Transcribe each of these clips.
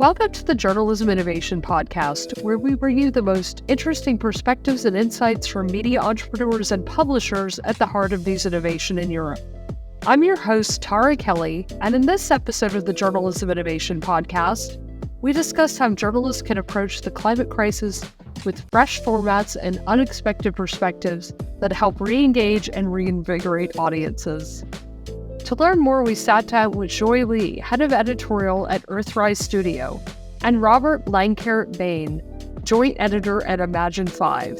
Welcome to the Journalism Innovation Podcast, where we bring you the most interesting perspectives and insights from media entrepreneurs and publishers at the heart of news innovation in Europe. I'm your host, Tara Kelly, and in this episode of the Journalism Innovation Podcast, we discuss how journalists can approach the climate crisis with fresh formats and unexpected perspectives that help re-engage and reinvigorate audiences. To learn more, we sat down with Joi Lee, head of editorial at Earthrise Studio, and Robert Langkjær-Bain, joint editor at Imagine 5.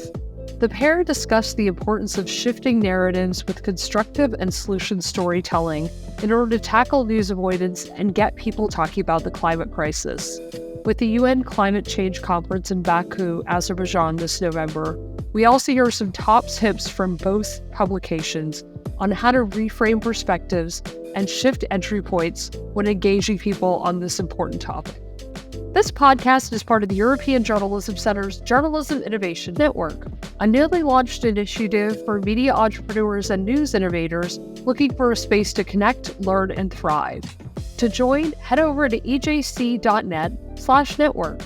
The pair discussed the importance of shifting narratives with constructive and solution storytelling in order to tackle news avoidance and get people talking about the climate crisis. With the UN Climate Change Conference in Baku, Azerbaijan this November, we also hear some top tips from both publications on how to reframe perspectives and shift entry points when engaging people on this important topic. This podcast is part of the European Journalism Center's Journalism Innovation Network, a newly launched initiative for media entrepreneurs and news innovators looking for a space to connect, learn, and thrive. To join, head over to ejc.net/network.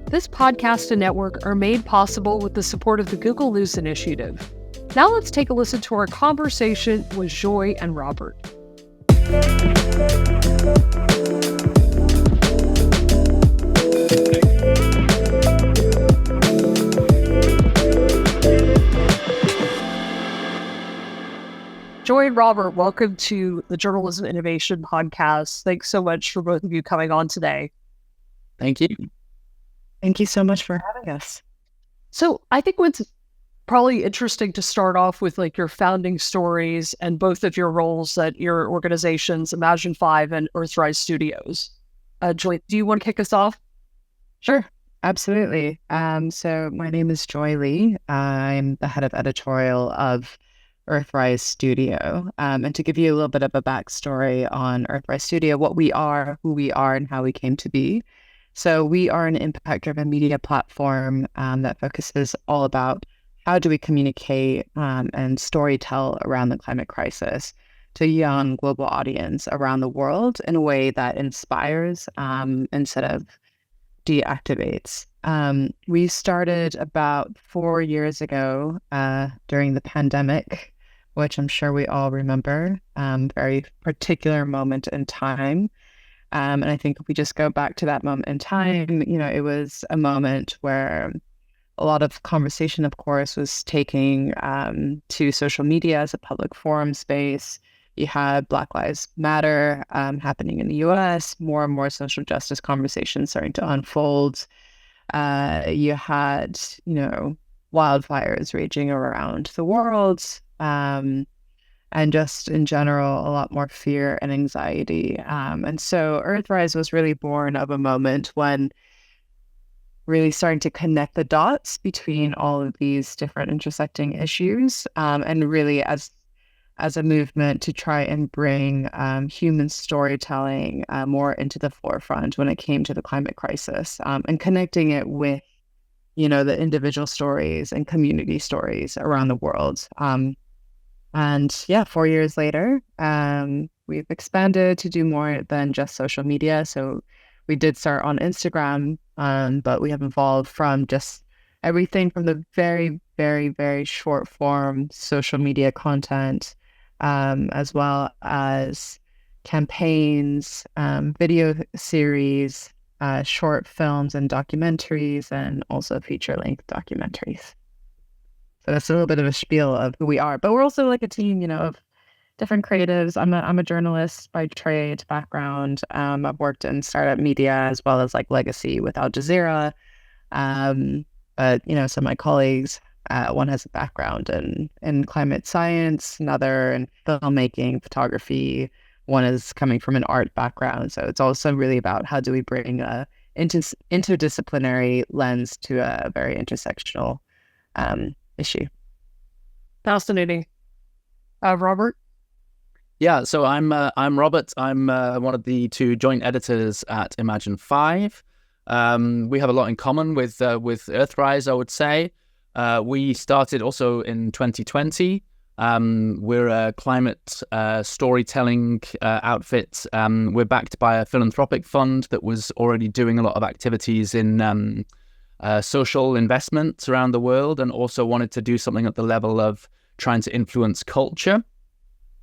This podcast and network are made possible with the support of the Google News Initiative. Now let's take a listen to our conversation with Joi and Robert. Joi and Robert, welcome to the Journalism Innovation Podcast. Thanks so much for both of you coming on today. Thank you. Thank you so much for having us. So I think what's probably interesting to start off with like your founding stories and both of your roles at your organizations, Imagine 5 and Earthrise Studios. Joi, do you want to kick us off? Sure, absolutely. So my name is Joi Lee. I'm the head of editorial of Earthrise Studio. And to give you a little bit of a backstory on Earthrise Studio, what we are, who we are, and how we came to be. So we are an impact-driven media platform that focuses all about how do we communicate and storytell around the climate crisis to a young global audience around the world in a way that inspires instead of deactivates. We started about 4 years ago during the pandemic, which I'm sure we all remember, very particular moment in time. And I think if we just go back to that moment in time, it was a moment where a lot of conversation, of course, was taking to social media as a public forum space. You had Black Lives Matter happening in the US, more and more social justice conversations starting to unfold. You had, wildfires raging around the world, and just in general, a lot more fear and anxiety. And so Earthrise was really born of a moment when really starting to connect the dots between all of these different intersecting issues, and really as a movement to try and bring human storytelling more into the forefront when it came to the climate crisis, and connecting it with, the individual stories and community stories around the world. And 4 years later, we've expanded to do more than just social media. So we did start on Instagram, but we have evolved from just everything from the very, very, very short form social media content, as well as campaigns, video series, short films and documentaries, and also feature-length documentaries. So that's a little bit of a spiel of who we are. But we're also like a team, of different creatives. I'm a journalist by trade background. I've worked in startup media as well as like legacy with Al Jazeera. But some of my colleagues, one has a background in climate science, another in filmmaking, photography. One is coming from an art background. So it's also really about how do we bring a interdisciplinary lens to a very intersectional issue. Fascinating. Robert? Yeah, so I'm Robert. I'm one of the two joint editors at Imagine 5. We have a lot in common with Earthrise, I would say. We started also in 2020, We're a climate storytelling outfit. We're backed by a philanthropic fund that was already doing a lot of activities in social investments around the world, and also wanted to do something at the level of trying to influence culture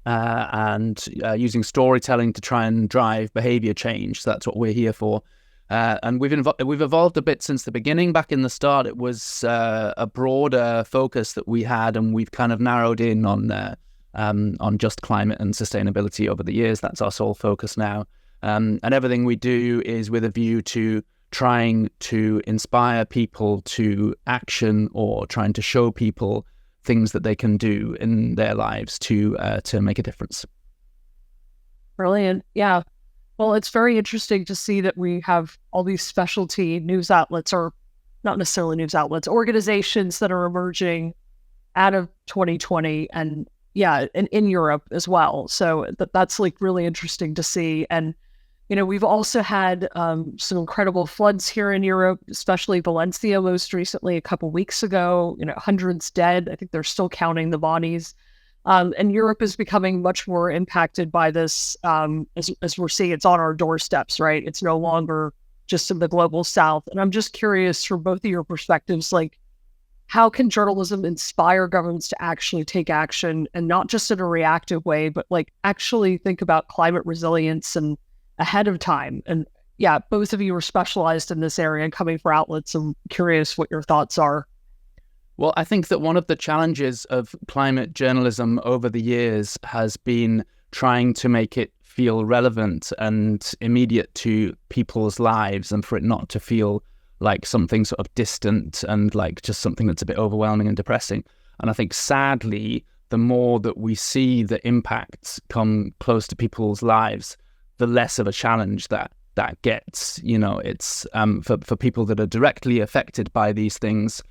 and using storytelling to try and drive behavior change. So that's what we're here for. And we've evolved a bit since the beginning. Back in the start, it was a broader focus that we had, and we've kind of narrowed in on just climate and sustainability over the years. That's our sole focus now. And everything we do is with a view to trying to inspire people to action, or trying to show people things that they can do in their lives to make a difference. Brilliant. Yeah. Well, it's very interesting to see that we have all these specialty news outlets, or not necessarily news outlets, organizations that are emerging out of 2020, and in Europe as well. So that's like really interesting to see. And, we've also had some incredible floods here in Europe, especially Valencia most recently a couple weeks ago, hundreds dead. I think they're still counting the bodies. And Europe is becoming much more impacted by this, as we're seeing it's on our doorsteps, right? It's no longer just in the global south. And I'm just curious, from both of your perspectives, like, how can journalism inspire governments to actually take action, and not just in a reactive way, but like actually think about climate resilience and ahead of time? And yeah, both of you are specialized in this area and coming from outlets. I'm curious what your thoughts are. Well, I think that one of the challenges of climate journalism over the years has been trying to make it feel relevant and immediate to people's lives, and for it not to feel like something sort of distant and like just something that's a bit overwhelming and depressing. And I think, sadly, the more that we see the impacts come close to people's lives, the less of a challenge that gets. It's for people that are directly affected by these things.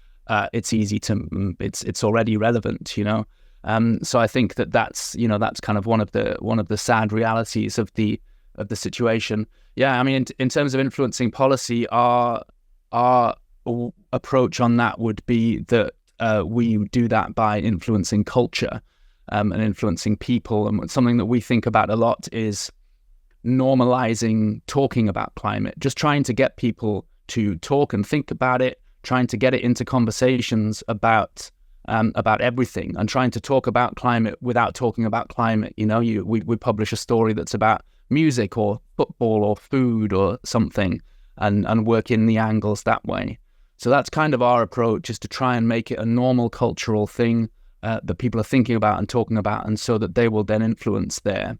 It's easy to, it's already relevant, So I think that's kind of one of the sad realities of the situation. Yeah, I mean, in terms of influencing policy, our approach on that would be that we do that by influencing culture and influencing people. And something that we think about a lot is normalizing talking about climate, just trying to get people to talk and think about it, trying to get it into conversations about everything, and trying to talk about climate without talking about climate. We publish a story that's about music or football or food or something, and work in the angles that way. So that's kind of our approach, is to try and make it a normal cultural thing that people are thinking about and talking about, and so that they will then influence their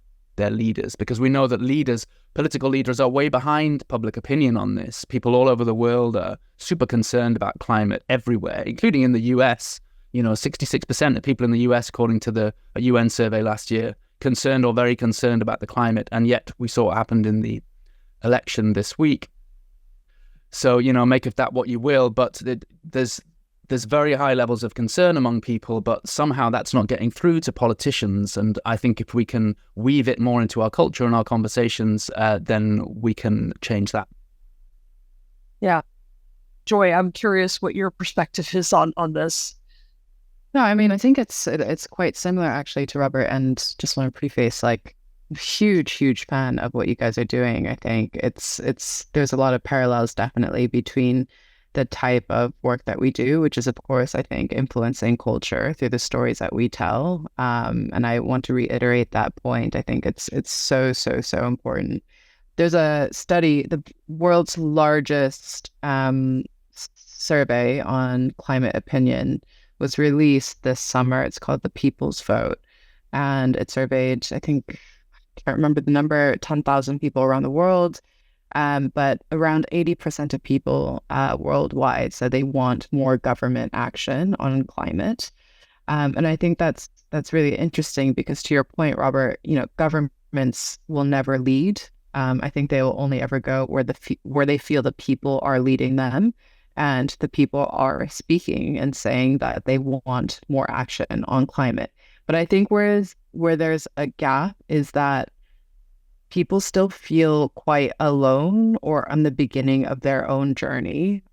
leaders, because we know that political leaders are way behind public opinion on this. People all over the world are super concerned about climate everywhere, including in the US. 66% of people in the US, according to a UN survey last year, concerned or very concerned about the climate. And yet we saw what happened in the election this week. So, make of that what you will, but there's very high levels of concern among people, but somehow that's not getting through to politicians. And I think if we can weave it more into our culture and our conversations, then we can change that. Yeah. Joi, I'm curious what your perspective is on this. No, I mean, I think it's quite similar actually to Robert, and just want to preface, like, huge fan of what you guys are doing. I think there's a lot of parallels definitely between the type of work that we do, which is, of course, I think, influencing culture through the stories that we tell. And I want to reiterate that point. I think it's so important. There's a study, the world's largest survey on climate opinion was released this summer. It's called The People's Vote. And it surveyed, I think, I can't remember the number, 10,000 people around the world. But around 80% of people worldwide said they want more government action on climate. And I think that's really interesting, because to your point, Robert, governments will never lead. I think they will only ever go where they feel the people are leading them, and the people are speaking and saying that they want more action on climate. But I think where there's a gap is that people still feel quite alone, or on the beginning of their own journey,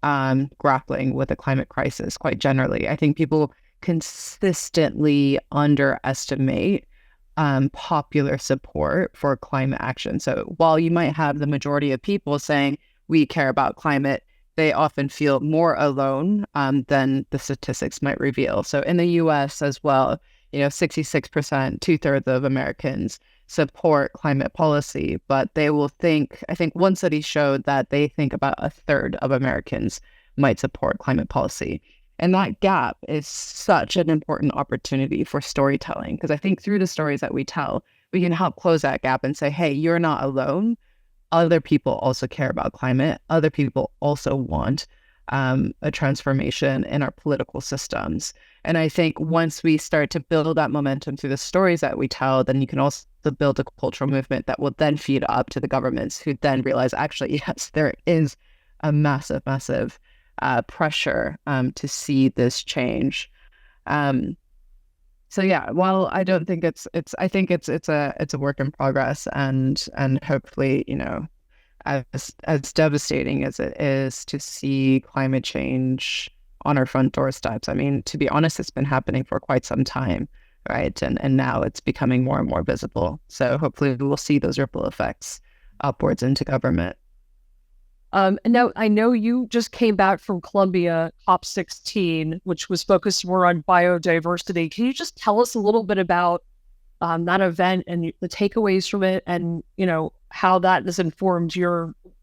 grappling with the climate crisis quite generally. I think people consistently underestimate popular support for climate action. So while you might have the majority of people saying we care about climate, they often feel more alone than the statistics might reveal. So in the US as well, 66%, 2/3 of Americans support climate policy, but they will I think one study showed that they think about 1/3 of Americans might support climate policy. And that gap is such an important opportunity for storytelling, because I think through the stories that we tell, we can help close that gap and say, hey, you're not alone. Other people also care about climate. Other people also want a transformation in our political systems. And I think once we start to build that momentum through the stories that we tell, then you can also build a cultural movement that will then feed up to the governments, who then realize, actually, yes, there is a massive, massive pressure to see this change. So yeah, while I don't think I think it's a work in progress, and hopefully, as devastating as it is to see climate change on our front doorsteps. I mean, to be honest, it's been happening for quite some time, right? And now it's becoming more and more visible. So hopefully we will see those ripple effects upwards into government. And now I know you just came back from Colombia COP16, which was focused more on biodiversity. Can you just tell us a little bit about that event and the takeaways from it, and how that has informed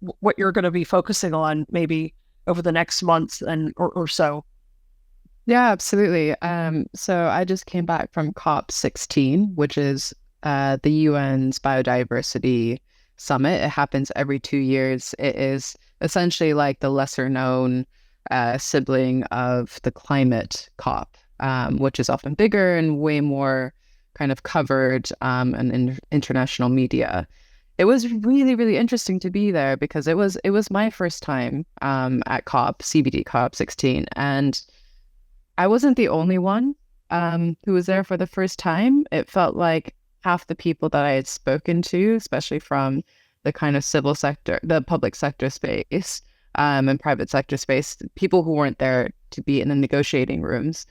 what you're going to be focusing on maybe over the next months or so? Yeah, absolutely. So I just came back from COP16, which is the UN's biodiversity summit. It happens every 2 years. It is essentially like the lesser known sibling of the climate COP, which is often bigger and way more kind of covered in international media. It was really, really interesting to be there, because it was my first time at CBD COP16, and I wasn't the only one who was there for the first time. It felt like half the people that I had spoken to, especially from the kind of civil sector, the public sector space, and private sector space, people who weren't there to be in the negotiating rooms,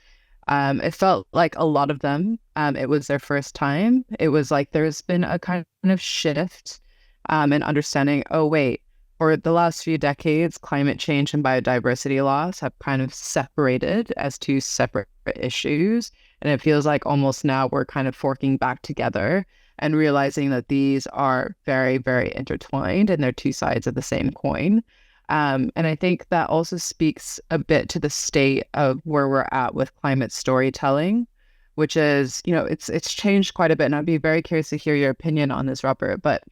it felt like a lot of them, it was their first time. It was like there's been a kind of shift in understanding, oh, wait, for the last few decades, climate change and biodiversity loss have kind of separated as two separate issues. And it feels like almost now we're kind of forking back together and realizing that these are very, very intertwined, and they're two sides of the same coin. And I think that also speaks a bit to the state of where we're at with climate storytelling, which is, it's changed quite a bit. And I'd be very curious to hear your opinion on this, Robert. But,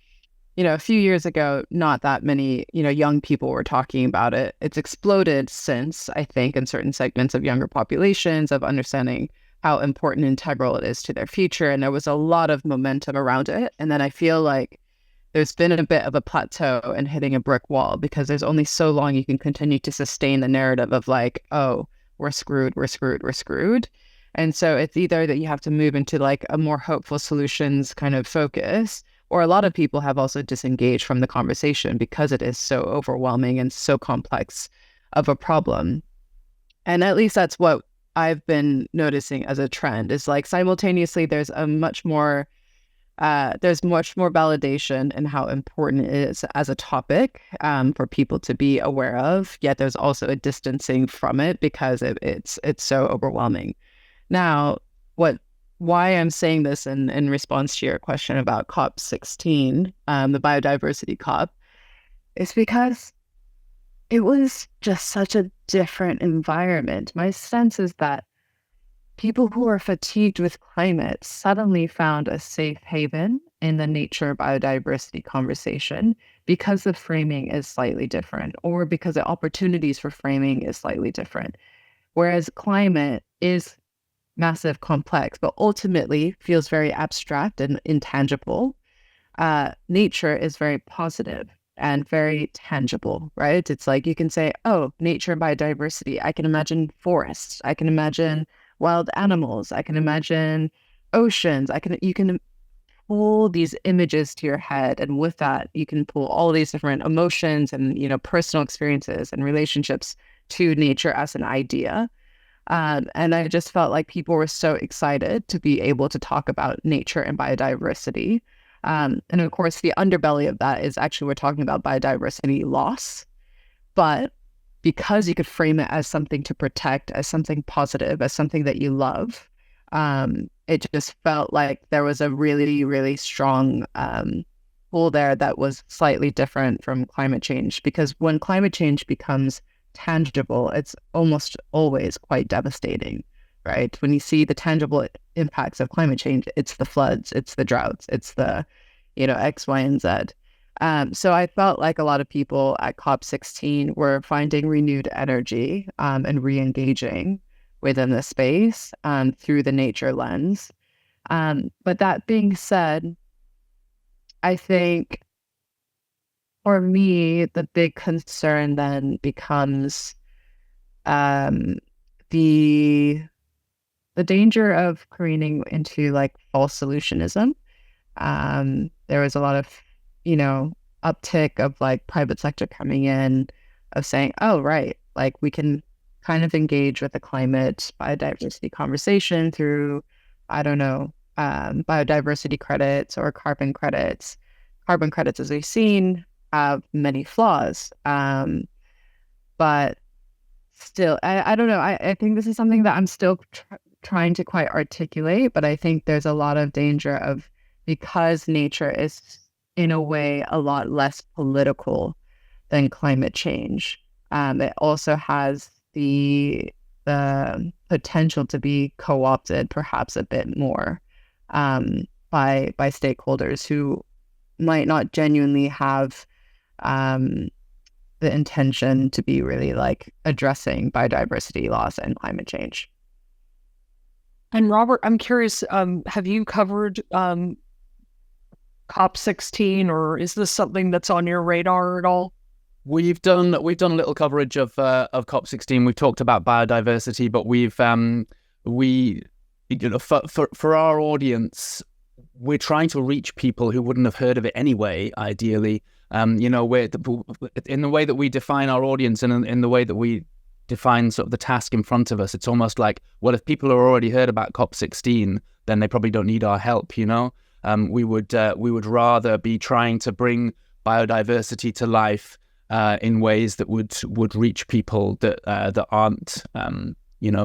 a few years ago, not that many, young people were talking about it. It's exploded since, I think, in certain segments of younger populations, of understanding how important and integral it is to their future. And there was a lot of momentum around it. And then I feel like there's been a bit of a plateau and hitting a brick wall, because there's only so long you can continue to sustain the narrative of like, oh, we're screwed, we're screwed, we're screwed. And so it's either that you have to move into like a more hopeful solutions kind of focus, or a lot of people have also disengaged from the conversation because it is so overwhelming and so complex of a problem. And at least that's what I've been noticing as a trend, is like simultaneously there's much more validation in how important it is as a topic for people to be aware of, yet there's also a distancing from it because it's so overwhelming. Now, why I'm saying this in response to your question about COP16, the biodiversity COP, is because it was just such a different environment. My sense is that people who are fatigued with climate suddenly found a safe haven in the nature biodiversity conversation, because the framing is slightly different, or because the opportunities for framing is slightly different. Whereas climate is massive, complex, but ultimately feels very abstract and intangible. Nature is very positive and very tangible, right? It's like you can say, oh, nature and biodiversity. I can imagine forests. I can imagine wild animals. I can imagine oceans. You can pull these images to your head, and with that, you can pull all these different emotions and personal experiences and relationships to nature as an idea. And I just felt like people were so excited to be able to talk about nature and biodiversity. And of course, the underbelly of that is actually we're talking about biodiversity loss. But because you could frame it as something to protect, as something positive, as something that you love, it just felt like there was a really, really strong pull there that was slightly different from climate change. Because when climate change becomes tangible, it's almost always quite devastating, right? When you see the tangible impacts of climate change, it's the floods, it's the droughts, it's the, X, Y, and Z. So I felt like a lot of people at COP16 were finding renewed energy and re-engaging within the space through the nature lens. But that being said, I think for me, the big concern then becomes the danger of careening into like false solutionism. There was a lot of, uptick of like private sector coming in of saying, oh, right, like we can kind of engage with the climate biodiversity conversation through, I don't know, biodiversity credits or carbon credits. Carbon credits, as we've seen, have many flaws. But still, I don't know. I think this is something that I'm still trying to quite articulate, but I think there's a lot of danger of, because nature is in a way a lot less political than climate change. It also has the potential to be co-opted perhaps a bit more by stakeholders who might not genuinely have the intention to be really like addressing biodiversity loss and climate change. And Robert, I'm curious, have you covered COP16, or is this something that's on your radar at all? We've done a little coverage of COP16. We've talked about biodiversity, but for our audience, we're trying to reach people who wouldn't have heard of it anyway. Ideally, we're in the way that we define our audience and in the way that we define sort of the task in front of us. It's almost like, well, if people have already heard about COP16, then they probably don't need our help. We would rather be trying to bring biodiversity to life in ways that would reach people that aren't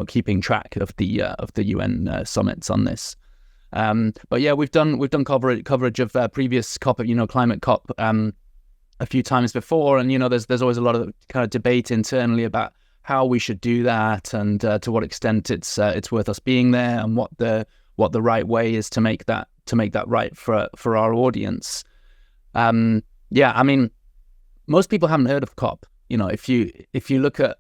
keeping track of the UN summits on this. But yeah, we've done coverage of previous COP, climate COP a few times before, and there's always a lot of kind of debate internally about how we should do that and to what extent it's worth us being there, and what the right way is to make that right for our audience. Most people haven't heard of COP. If you look at,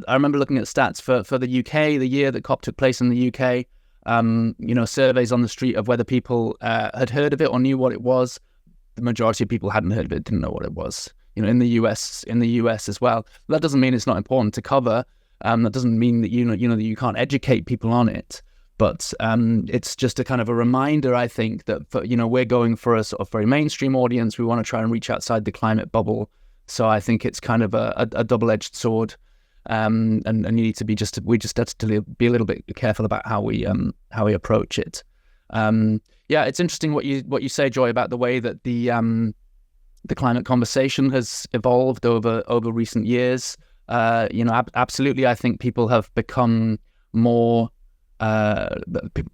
I remember looking at stats for the UK, the year that COP took place in the UK. Surveys on the street of whether people had heard of it or knew what it was. The majority of people hadn't heard of it, didn't know what it was. In the US as well. That doesn't mean it's not important to cover. That doesn't mean that that you can't educate people on it. But it's just a kind of a reminder, I think, that we're going for a sort of very mainstream audience. We want to try and reach outside the climate bubble. So I think it's kind of a double-edged sword, and you need to we just have to be a little bit careful about how we approach it. It's interesting what you say, Joi, about the way that the climate conversation has evolved over recent years. Absolutely, I think people have become more.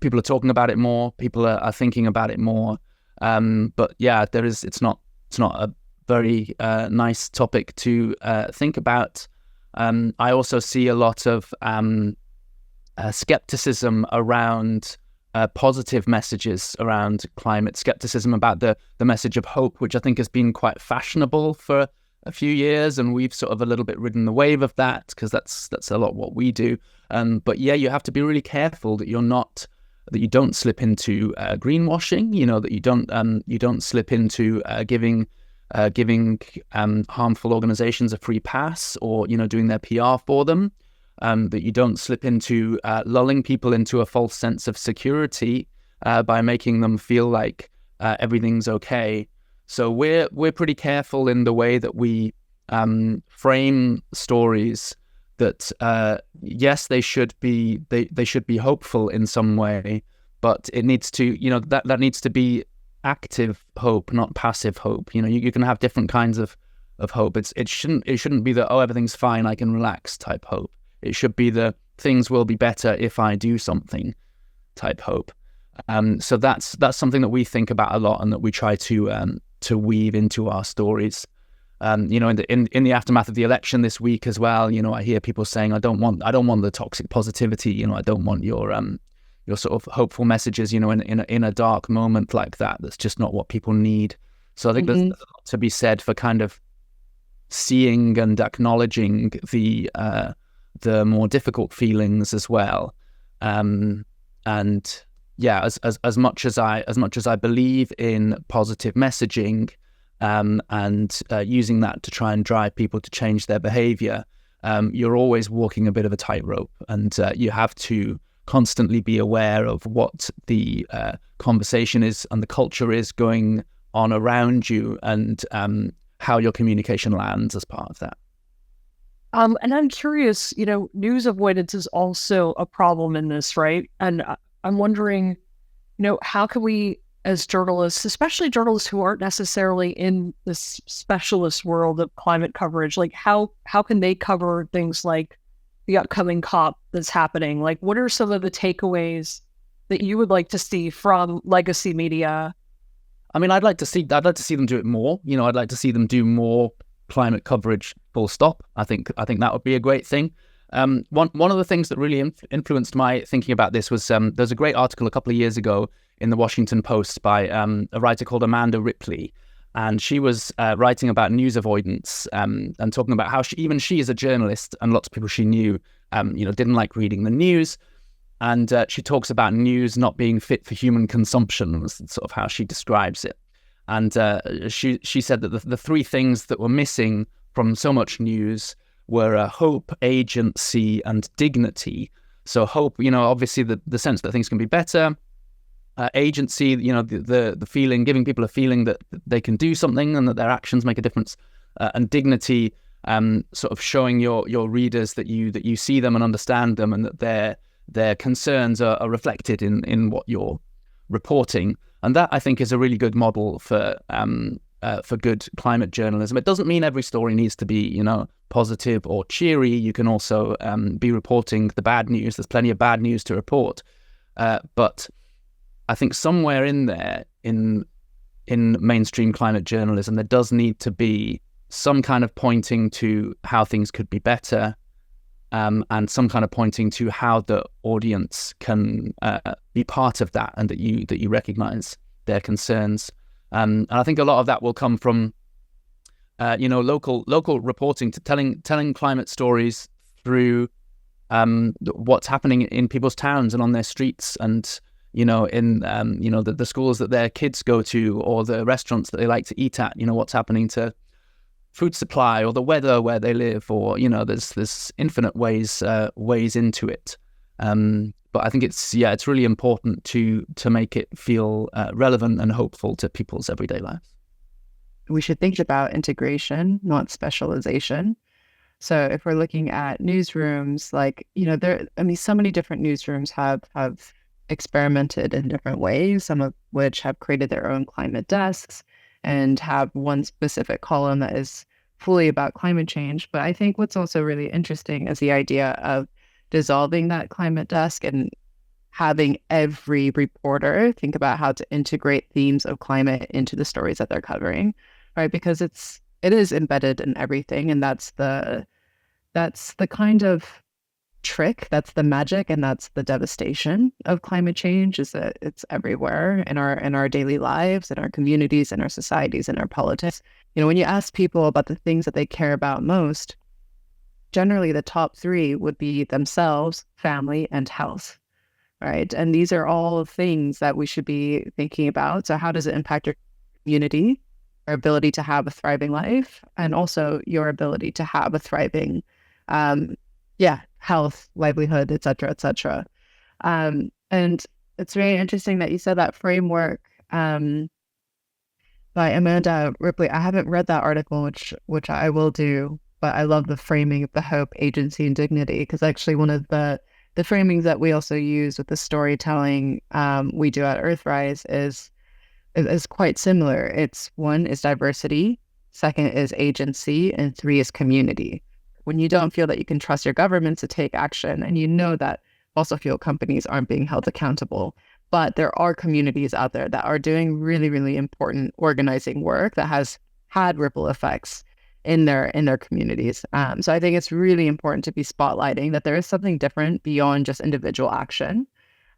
People are talking about it more. People are thinking about it more. But yeah, it's not a very nice topic to think about. I also see a lot of skepticism around positive messages around climate, skepticism about the message of hope, which I think has been quite fashionable for a few years, and we've sort of a little bit ridden the wave of that because that's a lot what we do. But yeah, you have to be really careful that you don't slip into greenwashing. That you don't slip into giving harmful organizations a free pass, or doing their PR for them. That you don't slip into lulling people into a false sense of security by making them feel like everything's okay. So we're pretty careful in the way that we frame stories that yes, they should be hopeful in some way, but it needs to, that needs to be active hope, not passive hope. You can have different kinds of hope. It shouldn't be the, oh, everything's fine, I can relax type hope. It should be the things will be better if I do something type hope. So that's something that we think about a lot and that we try to weave into our stories. In the aftermath of the election this week as well, I hear people saying, I don't want the toxic positivity. I don't want your sort of hopeful messages. In a dark moment like that. That's just not what people need. So I think there's a lot to be said for kind of seeing and acknowledging the more difficult feelings as well. And yeah, as much as I believe in positive messaging. And using that to try and drive people to change their behavior, you're always walking a bit of a tightrope, and you have to constantly be aware of what the conversation is and the culture is going on around you, and how your communication lands as part of that. And I'm curious, news avoidance is also a problem in this, right? And I'm wondering, how can we, as journalists, especially journalists who aren't necessarily in this specialist world of climate coverage, like how can they cover things like the upcoming COP that's happening? Like, what are some of the takeaways that you would like to see from legacy media? I mean, I'd like to see them do it more. I'd like to see them do more climate coverage, full stop. I think that would be a great thing. One of the things that really influenced my thinking about this was there's a great article a couple of years ago in the Washington Post by a writer called Amanda Ripley, and she was writing about news avoidance and talking about how she is a journalist, and lots of people she knew didn't like reading the news, and she talks about news not being fit for human consumption, was sort of how she describes it. And she said that the three things that were missing from so much news were hope, agency, and dignity. So hope, obviously the sense that things can be better. Agency, the feeling, giving people a feeling that they can do something and that their actions make a difference. And dignity, sort of showing your readers that you see them and understand them, and that their concerns are reflected in what you're reporting. And that, I think, is a really good model for good climate journalism. It doesn't mean every story needs to be, positive or cheery. You can also be reporting the bad news. There's plenty of bad news to report. But I think somewhere in there, in mainstream climate journalism, there does need to be some kind of pointing to how things could be better, and some kind of pointing to how the audience can be part of that, and that you recognise their concerns. And I think a lot of that will come from local reporting, to telling climate stories through what's happening in people's towns and on their streets, and in the schools that their kids go to, or the restaurants that they like to eat at. What's happening to food supply, or the weather where they live, or there's infinite ways into it. But I think it's really important to make it feel relevant and hopeful to people's everyday lives. We should think about integration, not specialization. So if we're looking at newsrooms, so many different newsrooms have experimented in different ways, some of which have created their own climate desks and have one specific column that is fully about climate change. But I think what's also really interesting is the idea of dissolving that climate desk and having every reporter think about how to integrate themes of climate into the stories that they're covering, right? Because it is embedded in everything, and that's the kind of trick, that's the magic, and that's the devastation of climate change, is that it's everywhere in our daily lives, in our communities, in our societies, in our politics. When you ask people about the things that they care about most, generally the top three would be themselves, family, and health, right? And these are all things that we should be thinking about. So how does it impact your community, your ability to have a thriving life, and also your ability to have a thriving health, livelihood, et cetera, et cetera. And it's very interesting that you said that framework by Amanda Ripley. I haven't read that article, which I will do but I love the framing of the hope, agency, and dignity, because actually one of the framings that we also use with the storytelling we do at Earthrise is quite similar. It's one is diversity, second is agency, and three is community. When you don't feel that you can trust your government to take action, and you know that fossil fuel companies aren't being held accountable, but there are communities out there that are doing really, really important organizing work that has had ripple effects in their communities. So I think it's really important to be spotlighting that there is something different beyond just individual action,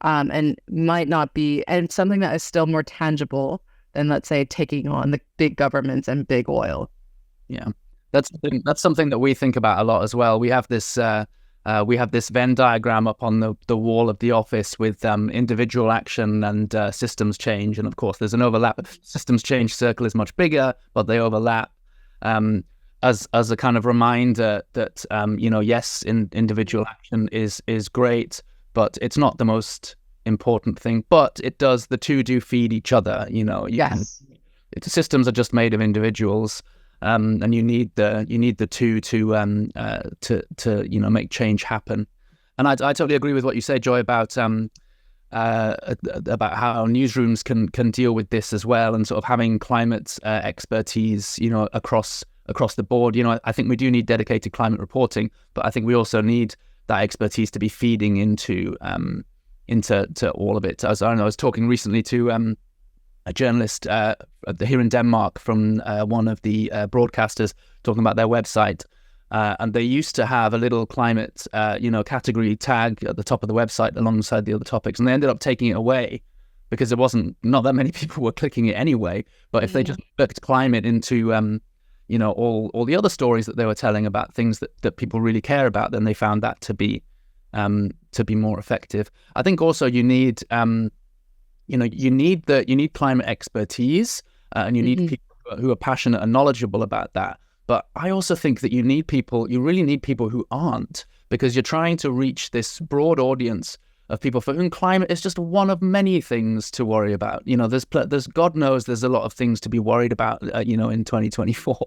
and might not be, and something that is still more tangible than, let's say, taking on the big governments and big oil. Yeah, that's something that we think about a lot as well. We have this Venn diagram up on the wall of the office with individual action and systems change, and of course there's an overlap. Systems change circle is much bigger, but they overlap. As a kind of reminder that yes, individual action is great, but it's not the most important thing. But the two do feed each other. Yes, systems are just made of individuals. And you need the two to make change happen. And I totally agree with what you say, Joi, about how newsrooms can deal with this as well, and sort of having climate expertise, across the board. I think we do need dedicated climate reporting, but I think we also need that expertise to be feeding into all of it. I was talking recently to a journalist here in Denmark from one of the broadcasters, talking about their website, and they used to have a little climate category tag at the top of the website alongside the other topics, and they ended up taking it away because not that many people were clicking it anyway. But if they just booked climate into all the other stories that they were telling about things that people really care about, then they found that to be more effective. I think also you need you need climate expertise, and you need people who are passionate and knowledgeable about that. But I also think that you really need people who aren't, because you're trying to reach this broad audience of people for whom climate is just one of many things to worry about. There's God knows there's a lot of things to be worried about, in 2024.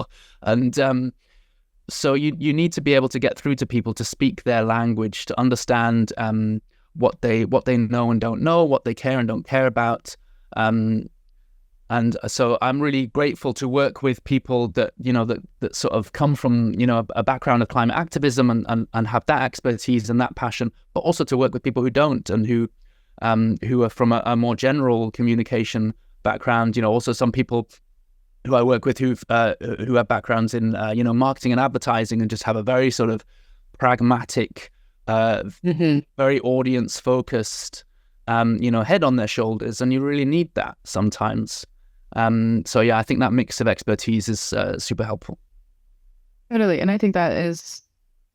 And so you need to be able to get through to people, to speak their language, to understand what they know and don't know, what they care and don't care about. And so I'm really grateful to work with people that that sort of come from a background of climate activism and have that expertise and that passion, but also to work with people who don't, and who are from a more general communication background. Also some people who I work with who have backgrounds in marketing and advertising, and just have a very sort of pragmatic, very audience focused head on their shoulders, and you really need that sometimes. So yeah, I think that mix of expertise is super helpful. Totally. And I think that is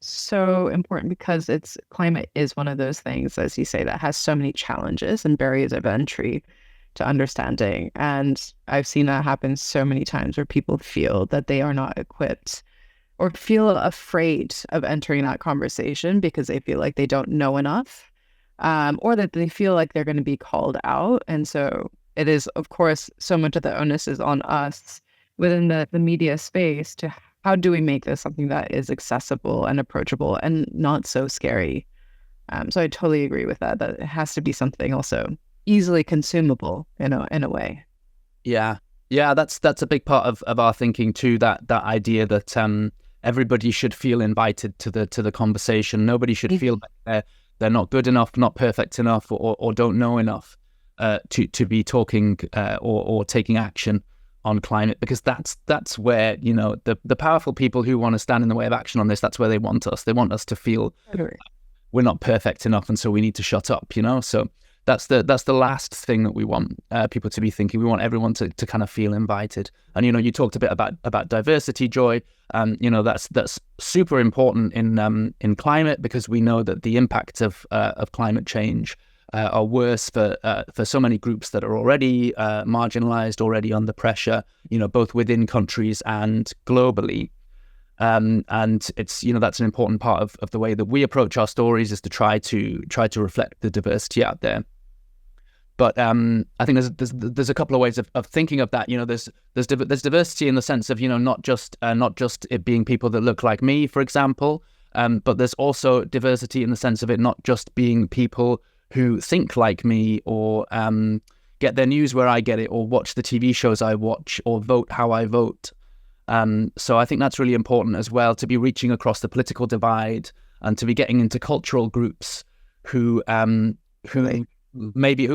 so important, because climate is one of those things, as you say, that has so many challenges and barriers of entry to understanding. And I've seen that happen so many times, where people feel that they are not equipped, or feel afraid of entering that conversation because they feel like they don't know enough, or that they feel like they're going to be called out. And so it is, of course, so much of the onus is on us within the media space to, how do we make this something that is accessible and approachable and not so scary? So I totally agree with that it has to be something also easily consumable in a way. Yeah, that's a big part of our thinking too. That idea that everybody should feel invited to the conversation. Nobody should feel like they're not good enough, not perfect enough, or don't know enough to be talking or taking action on climate, because that's where the powerful people who want to stand in the way of action on this, that's where they want us. They want us to feel we're not perfect enough, and so we need to shut up. So that's the last thing that we want people to be thinking. We want everyone to kind of feel invited. And you talked a bit about diversity, Joi. That's super important in climate, because we know that the impact of climate change are worse for so many groups that are already marginalized, already under pressure, both within countries and globally. And it's that's an important part of the way that we approach our stories, is to try to reflect the diversity out there. But I think there's a couple of ways of thinking of that. There's diversity in the sense of not just it being people that look like me, for example, but there's also diversity in the sense of it not just being people who think like me or get their news where I get it or watch the TV shows I watch or vote how I vote. So I think that's really important as well, to be reaching across the political divide and to be getting into cultural groups who maybe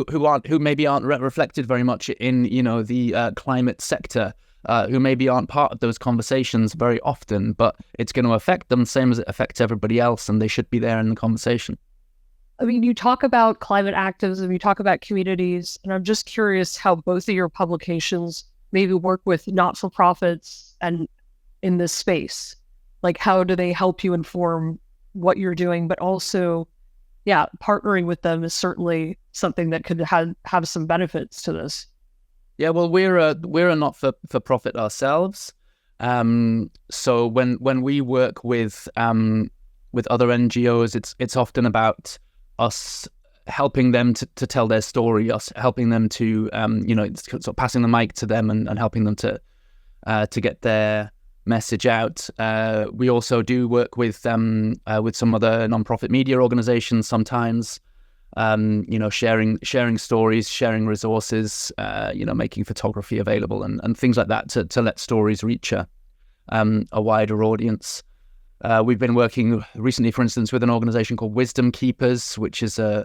aren't reflected very much in the climate sector, who maybe aren't part of those conversations very often, but it's going to affect them same as it affects everybody else, and they should be there in the conversation. I mean, you talk about climate activism, you talk about communities, and I'm just curious how both of your publications maybe work with not-for-profits and in this space. Like, how do they help you inform what you're doing, but also, partnering with them is certainly something that could have some benefits to this. Yeah, well, we're a not-for-profit ourselves. So when we work with other NGOs, it's often about us helping them to tell their story, us helping them to sort of passing the mic to them and helping them to get their message out. We also do work with some other non-profit media organizations sometimes, sharing stories, sharing resources, making photography available and things like that to let stories reach a wider audience. We've been working recently, for instance, with an organization called Wisdom Keepers, which is a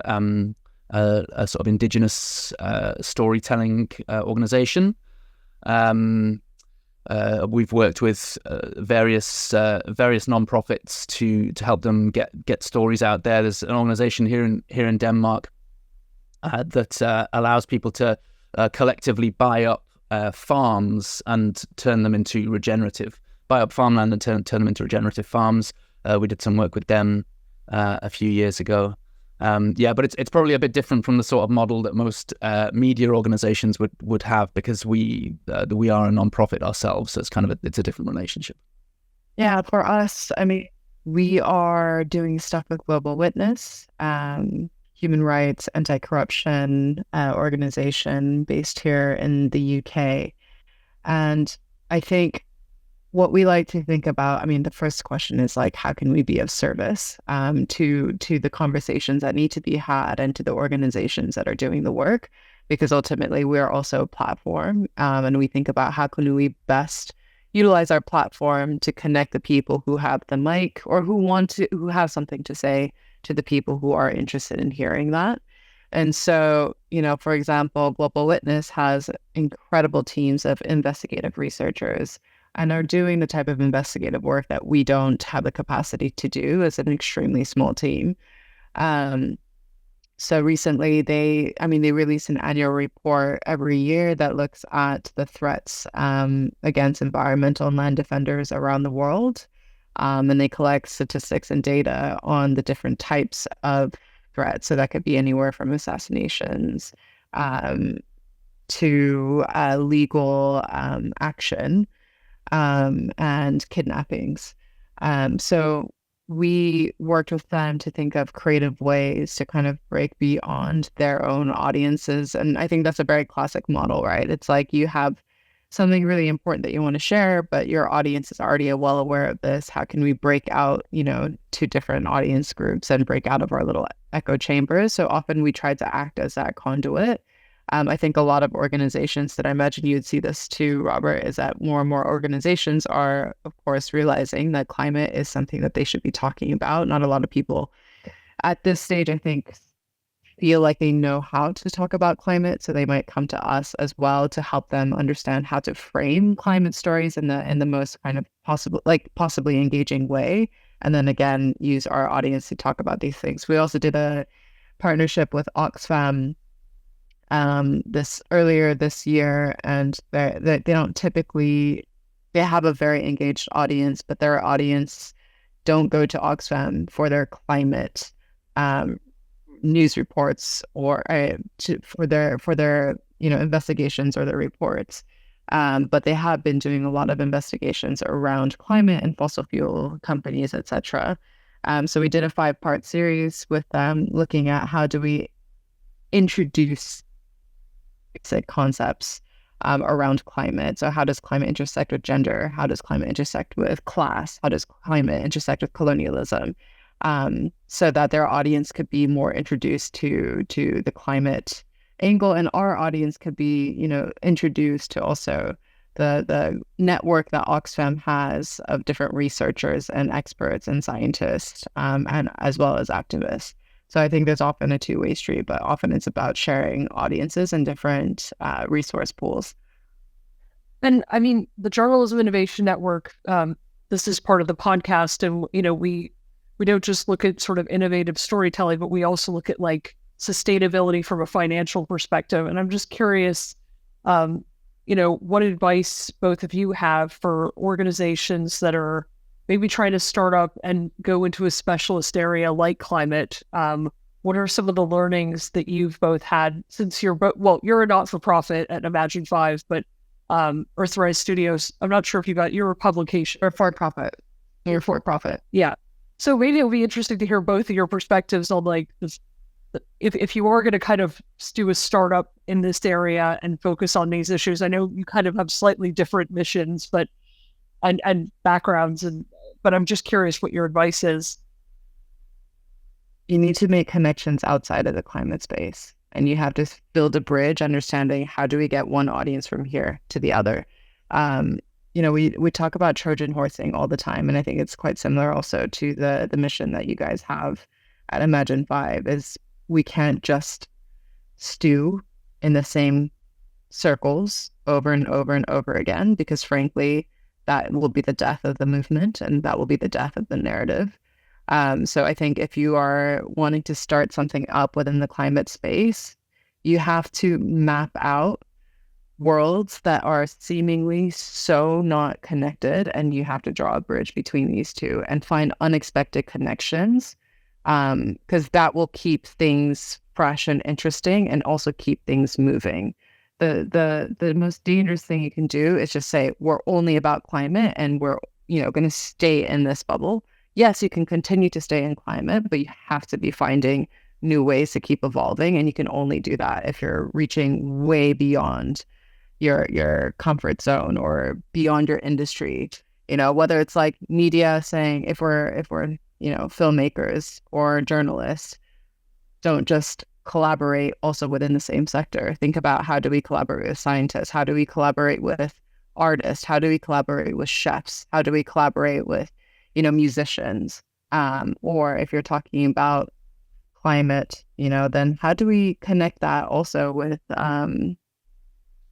sort of indigenous storytelling organization. We've worked with various non-profits to help them get stories out there. There's an organization here in Denmark that allows people to collectively buy up farms and turn them into buy up farmland and turn them into regenerative farms. We did some work with them a few years ago. But it's probably a bit different from the sort of model that most media organizations would have, because we are a non-profit ourselves, so it's a different relationship. Yeah, for us, I mean, we are doing stuff with Global Witness, human rights, anti-corruption organization based here in the UK. And I think what we like to think about, I mean, the first question is like, how can we be of service to the conversations that need to be had and to the organizations that are doing the work? Because ultimately we're also a platform, and we think about how can we best utilize our platform to connect the people who have the mic or who have something to say to the people who are interested in hearing that. And so, for example, Global Witness has incredible teams of investigative researchers and are doing the type of investigative work that we don't have the capacity to do as an extremely small team. So recently they release an annual report every year that looks at the threats against environmental and land defenders around the world. And they collect statistics and data on the different types of threats. So that could be anywhere from assassinations to legal action. And kidnappings. So we worked with them to think of creative ways to kind of break beyond their own audiences. And I think that's a very classic model, right? It's like you have something really important that you want to share, but your audience is already well aware of this. How can we break out, to different audience groups and break out of our little echo chambers? So often we try to act as that conduit. I think a lot of organizations that I imagine you'd see this too, Robert, is that more and more organizations are, of course, realizing that climate is something that they should be talking about. Not a lot of people at this stage, I think, feel like they know how to talk about climate. So they might come to us as well to help them understand how to frame climate stories in the most kind of possibly engaging way. And then again, use our audience to talk about these things. We also did a partnership with Oxfam earlier this year, and they don't typically, they have a very engaged audience, but their audience don't go to Oxfam for their climate news reports or for their investigations or their reports, but they have been doing a lot of investigations around climate and fossil fuel companies, etc. So we did a 5-part series with them looking at how do we introduce basic concepts around climate. So how does climate intersect with gender? How does climate intersect with class? How does climate intersect with colonialism? So that their audience could be more introduced to the climate angle, and our audience could be, introduced to also the network that Oxfam has of different researchers and experts and scientists, and as well as activists. So I think there's often a two-way street, but often it's about sharing audiences and different resource pools. And I mean, the Journalism Innovation Network, this is part of the podcast, and we don't just look at sort of innovative storytelling, but we also look at like sustainability from a financial perspective. And I'm just curious, what advice both of you have for organizations that are maybe trying to start up and go into a specialist area like climate? What are some of the learnings that you've both had since you're you're a not-for-profit at Imagine 5, but Earthrise Studios, I'm not sure if you're a publication or for-profit. You're for-profit. Yeah. So maybe it'll be interesting to hear both of your perspectives on like this, if you are going to kind of do a startup in this area and focus on these issues. I know you kind of have slightly different missions, but and backgrounds, but I'm just curious what your advice is. You need to make connections outside of the climate space, and you have to build a bridge, understanding how do we get one audience from here to the other. We talk about Trojan horsing all the time, and I think it's quite similar also to the mission that you guys have at Imagine 5 is we can't just stew in the same circles over and over and over again, because frankly, that will be the death of the movement and that will be the death of the narrative. So I think if you are wanting to start something up within the climate space, you have to map out worlds that are seemingly so not connected, and you have to draw a bridge between these two and find unexpected connections, because that will keep things fresh and interesting and also keep things moving. The most dangerous thing you can do is just say we're only about climate and we're going to stay in this bubble. Yes, you can continue to stay in climate, but you have to be finding new ways to keep evolving, and you can only do that if you're reaching way beyond your comfort zone or beyond your industry. Whether it's like media saying if we're filmmakers or journalists, don't just collaborate also within the same sector. Think about, how do we collaborate with scientists? How do we collaborate with artists? How do we collaborate with chefs? How do we collaborate with musicians? Or if you're talking about climate, then how do we connect that also with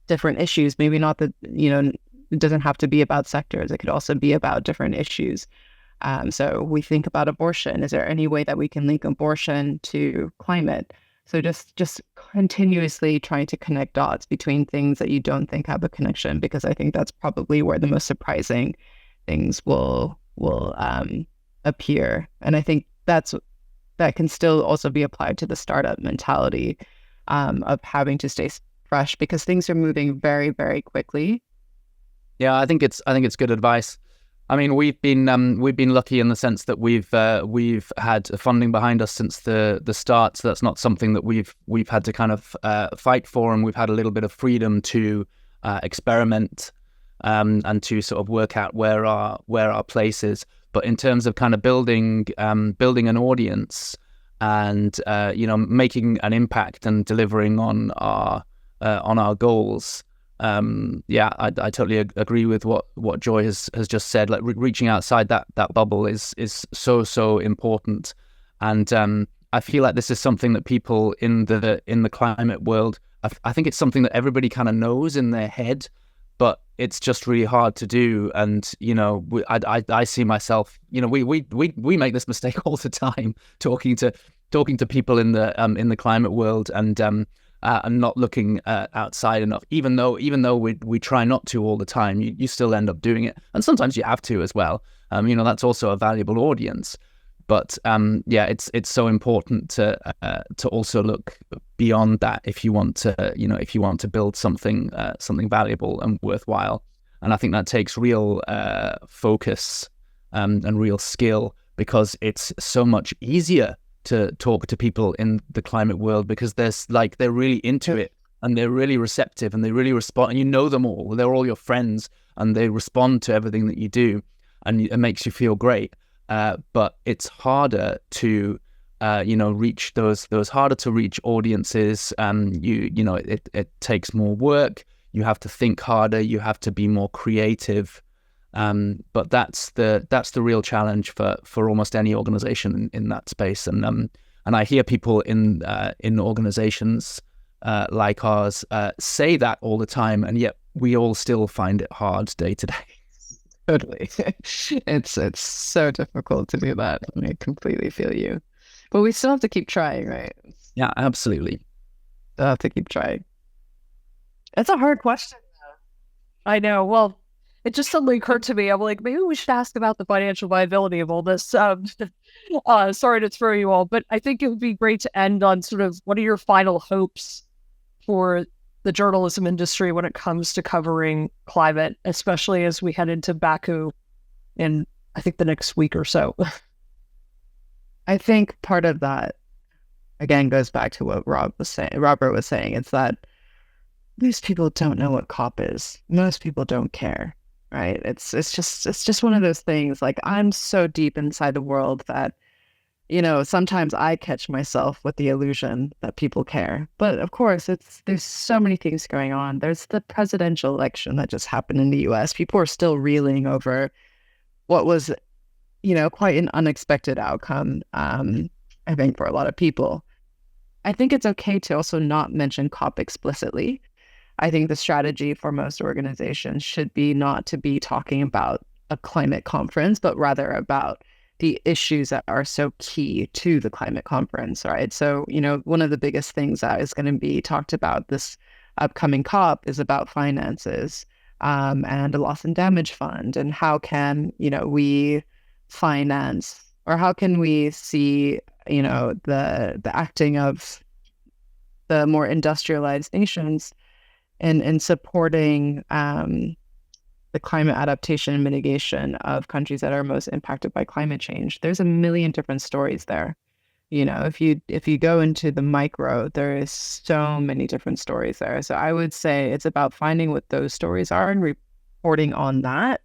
different issues? Maybe not that, it doesn't have to be about sectors. It could also be about different issues. So we think about abortion. Is there any way that we can link abortion to climate? So just continuously trying to connect dots between things that you don't think have a connection, because I think that's probably where the most surprising things will appear. And I think that can still also be applied to the startup mentality of having to stay fresh, because things are moving very, very quickly. Yeah, I think it's good advice. I mean, we've been lucky in the sense that we've had funding behind us since the start. So that's not something that we've had to kind of fight for, and we've had a little bit of freedom to experiment and to sort of work out where our place is. But in terms of kind of building an audience and making an impact and delivering on our goals. I totally agree with what Joi has just said. Like reaching outside that bubble is so important, and I feel like this is something that people in the climate world, I think it's something that everybody kind of knows in their head, but it's just really hard to do. And I see myself, we make this mistake all the time, talking to people in the climate world, and not looking outside enough, even though we try not to all the time. You still end up doing it, and sometimes you have to as well. That's also a valuable audience. But it's so important to also look beyond that if you want to build something valuable and worthwhile. And I think that takes real focus and real skill, because it's so much easier to talk to people in the climate world, because they're really into it. and they're really receptive and they really respond, and you know them all. They're all your friends and they respond to everything that you do, and it makes you feel great. But it's harder to reach those harder to reach audiences. It takes more work. You have to think harder. You have to be more creative. But that's the real challenge for almost any organization in that space. And I hear people in organizations like ours say that all the time, and yet we all still find it hard day to day. Totally. It's so difficult to do that. I completely feel you. But we still have to keep trying, right? Yeah, absolutely. Still have to keep trying. It's a hard question, though. I know. Well, it just suddenly occurred to me. I'm like, maybe we should ask about the financial viability of all this. Sorry to throw you all, but I think it would be great to end on sort of what are your final hopes for the journalism industry when it comes to covering climate, especially as we head into Baku in, I think, the next week or so. I think part of that, again, goes back to what Robert was saying. It's that most people don't know what COP is. Most people don't care, right? It's just one of those things. Like, I'm so deep inside the world that, sometimes I catch myself with the illusion that people care. But of course, there's so many things going on. There's the presidential election that just happened in the US. People are still reeling over what was, quite an unexpected outcome, I think, for a lot of people. I think it's okay to also not mention COP explicitly. I think the strategy for most organizations should be not to be talking about a climate conference, but rather about the issues that are so key to the climate conference, right? So, one of the biggest things that is going to be talked about this upcoming COP is about finances and a loss and damage fund, and how can, we finance, or how can we see, the acting of the more industrialized nations in supporting the climate adaptation and mitigation of countries that are most impacted by climate change. There's a million different stories there. If you go into the micro, there is so many different stories there. So I would say it's about finding what those stories are and reporting on that.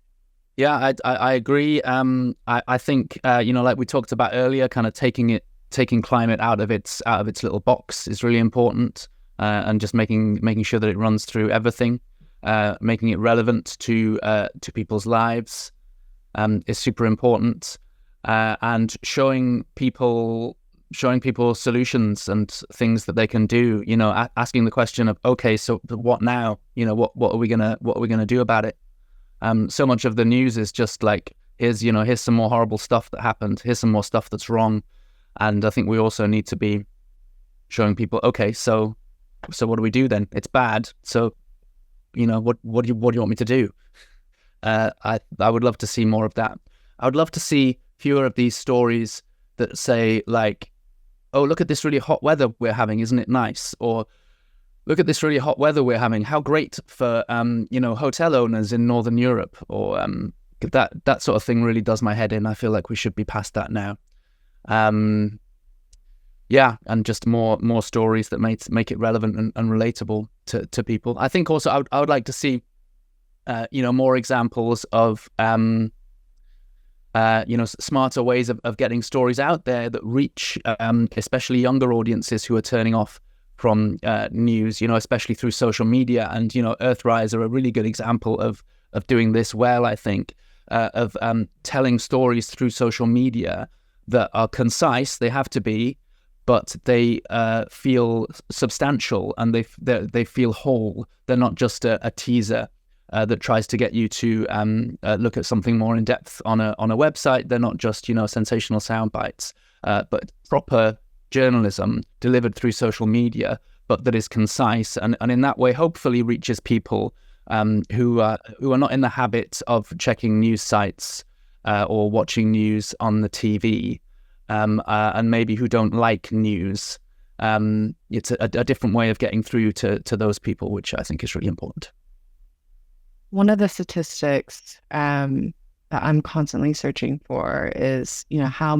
Yeah, I agree. I think like we talked about earlier, kind of taking climate out of its little box is really important, and just making sure that it runs through everything. Making it relevant to people's lives is super important, and showing people solutions and things that they can do. Asking the question of, okay, so what now? What are we gonna do about it? So much of the news is just like, here's some more horrible stuff that happened. Here's some more stuff that's wrong, and I think we also need to be showing people, okay, so what do we do then? It's bad, so. What do you want me to do? I would love to see more of that. I would love to see fewer of these stories that say, like, oh, look at this really hot weather we're having, isn't it nice? Or look at this really hot weather we're having, how great for hotel owners in Northern Europe. Or that sort of thing really does my head in. I feel like we should be past that now. Yeah, and just more stories that make it relevant and relatable to people. I think also I would like to see, more examples of, smarter ways of getting stories out there that reach, especially younger audiences who are turning off from news, especially through social media. And, Earthrise are a really good example of doing this well, I think, of telling stories through social media that are concise. They have to be, but they feel substantial, and they feel whole. They're not just a teaser that tries to get you to look at something more in depth on a website. They're not just sensational sound bites, but proper journalism delivered through social media, but that is concise, and in that way hopefully reaches people who are not in the habit of checking news sites or watching news on the TV. And maybe who don't like news. It's a different way of getting through to those people, which I think is really important. One of the statistics that I'm constantly searching for is, how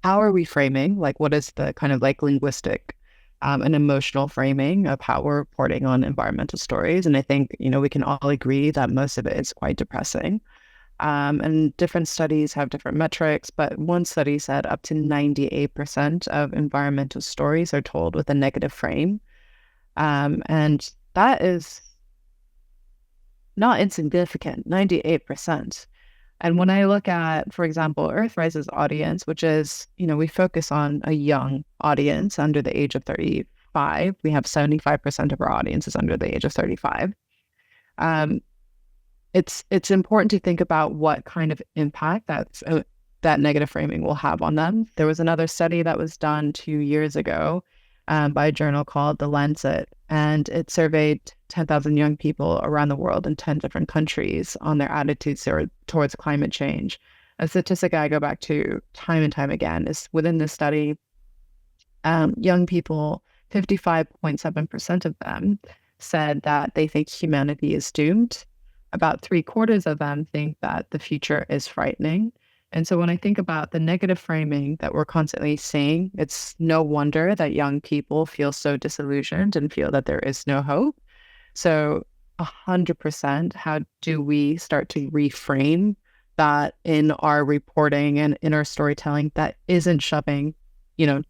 are we framing? Like, what is the kind of like linguistic an emotional framing of how we're reporting on environmental stories. And I think, we can all agree that most of it is quite depressing. And different studies have different metrics, but one study said up to 98% of environmental stories are told with a negative frame. And that is not insignificant, 98%. And when I look at, for example, Earthrise's audience, which is, we focus on a young audience under the age of 35. We have 75% of our audience is under the age of 35. It's important to think about what kind of impact that negative framing will have on them. There was another study that was done 2 years ago by a journal called The Lancet, and it surveyed 10,000 young people around the world in 10 different countries on their attitudes towards climate change. A statistic I go back to time and time again is within this study, young people, 55.7% of them said that they think humanity is doomed. About 3/4 of them think that the future is frightening. And so when I think about the negative framing that we're constantly seeing, it's no wonder that young people feel so disillusioned and feel that there is no hope. So 100%, how do we start to reframe that in our reporting and in our storytelling that isn't shoving,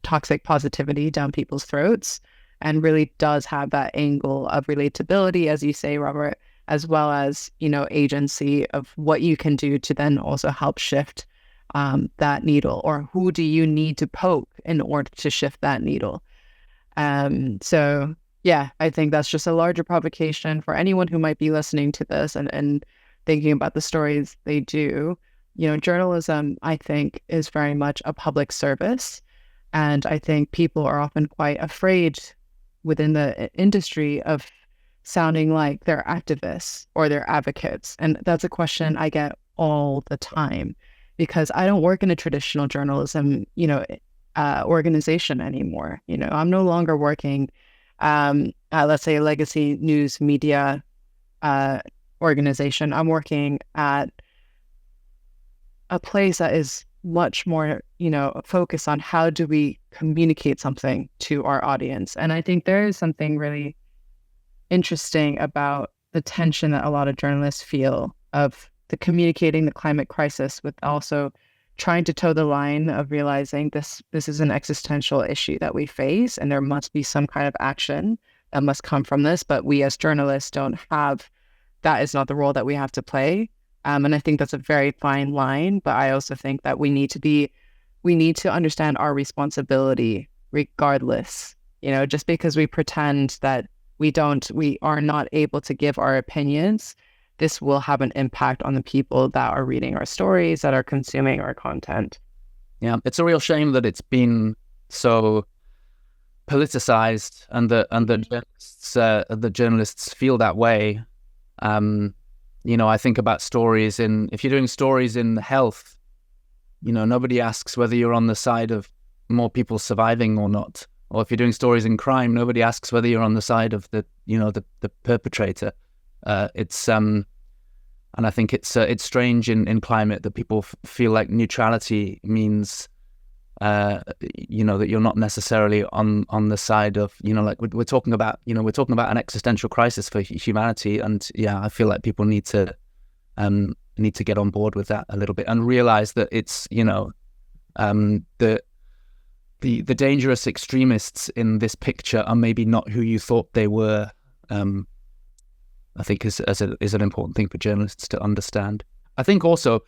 toxic positivity down people's throats and really does have that angle of relatability, as you say, Robert, as well as, agency of what you can do to then also help shift that needle, or who do you need to poke in order to shift that needle? So yeah, I think that's just a larger provocation for anyone who might be listening to this and thinking about the stories they do. Journalism, I think, is very much a public service. And I think people are often quite afraid within the industry of sounding like they're activists or they're advocates. And that's a question I get all the time, because I don't work in a traditional journalism, organization anymore. I'm no longer working at, let's say, a legacy news media organization. I'm working at a place that is much more, focused on how do we communicate something to our audience. And I think there is something really interesting about the tension that a lot of journalists feel of the communicating the climate crisis with also trying to toe the line of realizing this is an existential issue that we face, and there must be some kind of action that must come from this. But we as journalists that is not the role that we have to play. And I think that's a very fine line. But I also think that we need to understand our responsibility regardless. Just because we pretend that we are not able to give our opinions, this will have an impact on the people that are reading our stories, that are consuming our content. Yeah, it's a real shame that it's been so politicized, and the journalists feel that way. I think about stories if you're doing stories in health, nobody asks whether you're on the side of more people surviving or not. Or if you're doing stories in crime, nobody asks whether you're on the side of the perpetrator. And I think it's strange in climate that people feel like neutrality means, that you're not necessarily on the side of, like we're talking about an existential crisis for humanity. And yeah, I feel like people need to get on board with that a little bit and realize that it's, the dangerous extremists in this picture are maybe not who you thought they were. I think is an important thing for journalists to understand. I think also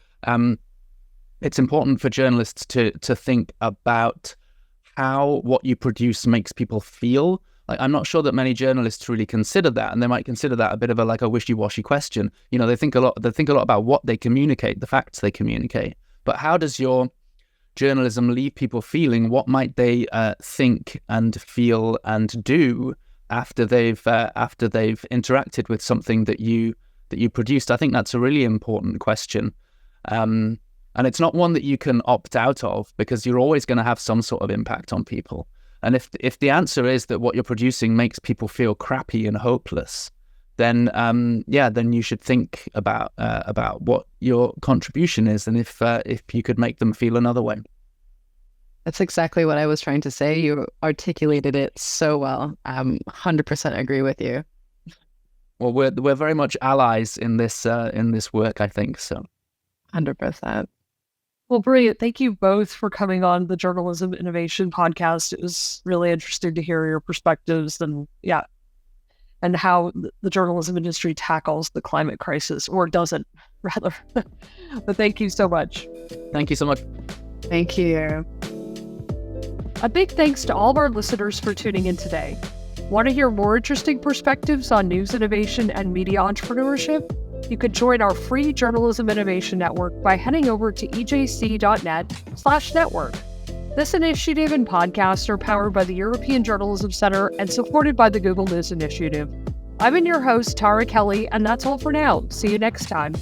it's important for journalists to think about how what you produce makes people feel. Like, I'm not sure that many journalists really consider that, and they might consider that a bit of a wishy-washy question. They think a lot about what they communicate, the facts they communicate. But how does your journalism leave people feeling? What might they think and feel and do after they've interacted with something that you produced? I think that's a really important question, and it's not one that you can opt out of, because you're always going to have some sort of impact on people. And if the answer is that what you're producing makes people feel crappy and hopeless, then then you should think about what your contribution is, and if you could make them feel another way. That's exactly what I was trying to say. You articulated it so well. 100% agree with you. Well, we're very much allies in this work, I think. So, 100%. Well, brilliant. Thank you both for coming on the Journalism Innovation Podcast. It was really interesting to hear your perspectives and how the journalism industry tackles the climate crisis, or doesn't, rather. But thank you so much. Thank you so much. Thank you. A big thanks to all of our listeners for tuning in today. Want to hear more interesting perspectives on news innovation and media entrepreneurship? You can join our free Journalism Innovation Network by heading over to ejc.net/network. This initiative and podcast are powered by the European Journalism Center and supported by the Google News Initiative. I've been your host, Tara Kelly, and that's all for now. See you next time.